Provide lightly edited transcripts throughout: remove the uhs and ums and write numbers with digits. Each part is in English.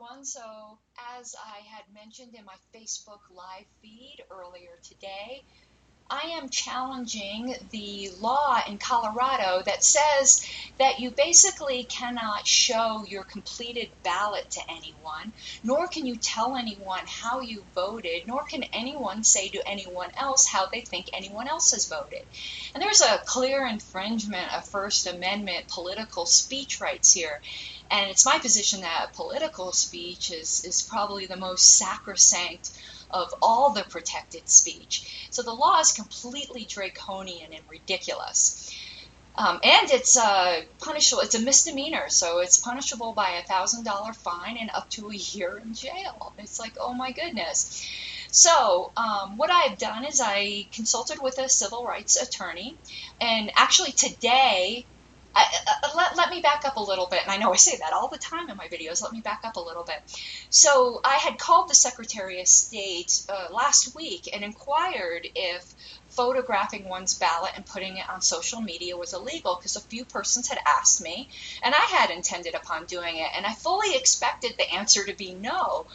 everyone. So, as I had mentioned in my Facebook live feed earlier today, I am challenging the law in Colorado that says that you basically cannot show your completed ballot to anyone, nor can you tell anyone how you voted, nor can anyone say to anyone else how they think anyone else has voted. And there's a clear infringement of First Amendment political speech rights here. And it's my position that political speech is probably the most sacrosanct of all the protected speech. So the law is completely draconian and ridiculous. And it's punishable. It's a misdemeanor, so it's punishable by a $1,000 fine and up to a year in jail. It's like, oh my goodness. So what I've done is I consulted with a civil rights attorney, and actually today, let me back up a little bit, and I know I say that all the time in my videos. Let me back up a little bit. So I had called the Secretary of State last week and inquired if photographing one's ballot and putting it on social media was illegal, because a few persons had asked me, and I had intended upon doing it, and I fully expected the answer to be no.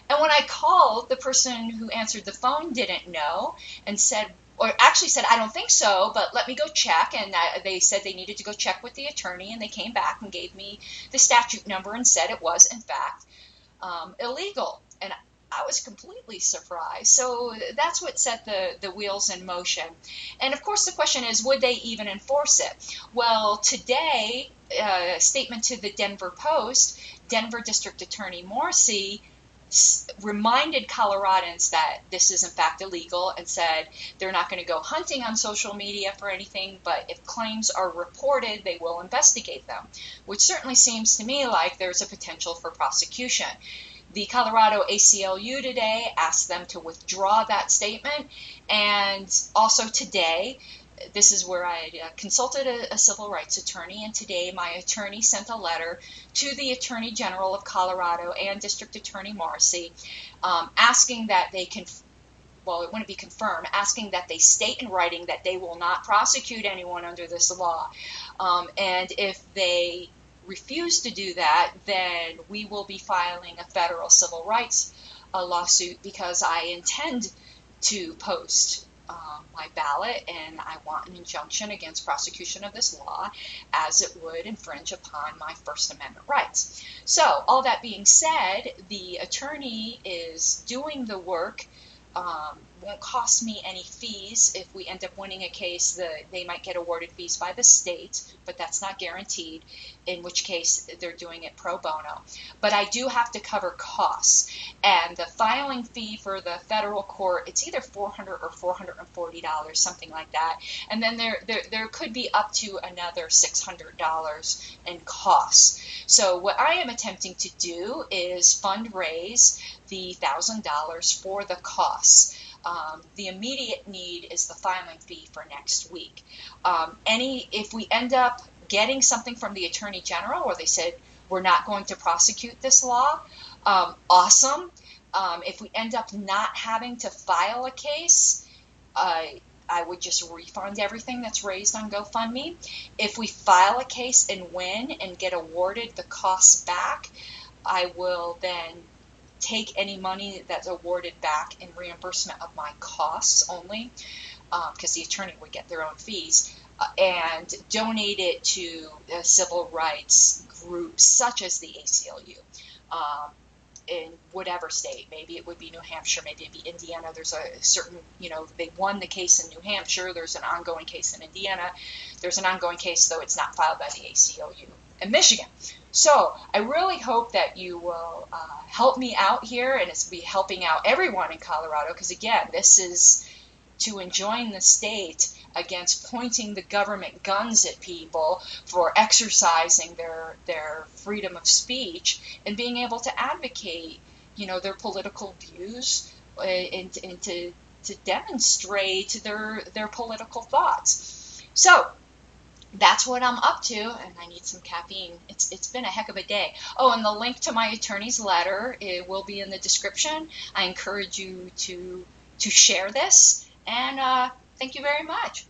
And when I called, the person who answered the phone didn't know and said, or actually said, I don't think so, but let me go check. And they said they needed to go check with the attorney, and they came back and gave me the statute number and said it was, in fact, illegal. And I was completely surprised. So that's what set the wheels in motion. And of course, the question is, would they even enforce it? Well, today, a statement to the Denver Post, Denver District Attorney Morrissey reminded Coloradans that this is in fact illegal, and said they're not going to go hunting on social media for anything, but if claims are reported, they will investigate them, which certainly seems to me like there's a potential for prosecution. The Colorado ACLU today asked them to withdraw that statement, and also today, this is where I consulted a civil rights attorney, and today my attorney sent a letter to the Attorney General of Colorado and District Attorney Morrissey, asking that they well, it wouldn't be confirmed, asking that they state in writing that they will not prosecute anyone under this law. And if they refuse to do that, then we will be filing a federal civil rights lawsuit, because I intend to post my ballot, and I want an injunction against prosecution of this law, as it would infringe upon my First Amendment rights. So, all that being said, the attorney is doing the work. Won't cost me any fees. If we end up winning a case, they might get awarded fees by the state, but that's not guaranteed, in which case they're doing it pro bono. But I do have to cover costs, and the filing fee for the federal court, it's either $400 or $440, something like that, and then there could be up to another $600 in costs. So what I am attempting to do is fundraise the $1,000 for the costs. The immediate need is the filing fee for next week. If we end up getting something from the Attorney General where they said we're not going to prosecute this law, awesome. If we end up not having to file a case, I would just refund everything that's raised on GoFundMe. If we file a case and win and get awarded the costs back, I will then take any money that's awarded back in reimbursement of my costs only, because the attorney would get their own fees, and donate it to civil rights groups such as the ACLU in whatever state. Maybe it would be New Hampshire, maybe it'd be Indiana. There's a certain, they won the case in New Hampshire. There's an ongoing case in Indiana. There's an ongoing case, though it's not filed by the ACLU, in Michigan. So I really hope that you will help me out here, and it's be helping out everyone in Colorado, because again, this is to enjoin the state against pointing the government guns at people for exercising their freedom of speech and being able to advocate, their political views, and to demonstrate their political thoughts. So that's what I'm up to, and I need some caffeine. It's been a heck of a day. Oh, and the link to my attorney's letter, it will be in the description. I encourage you to share this, and thank you very much.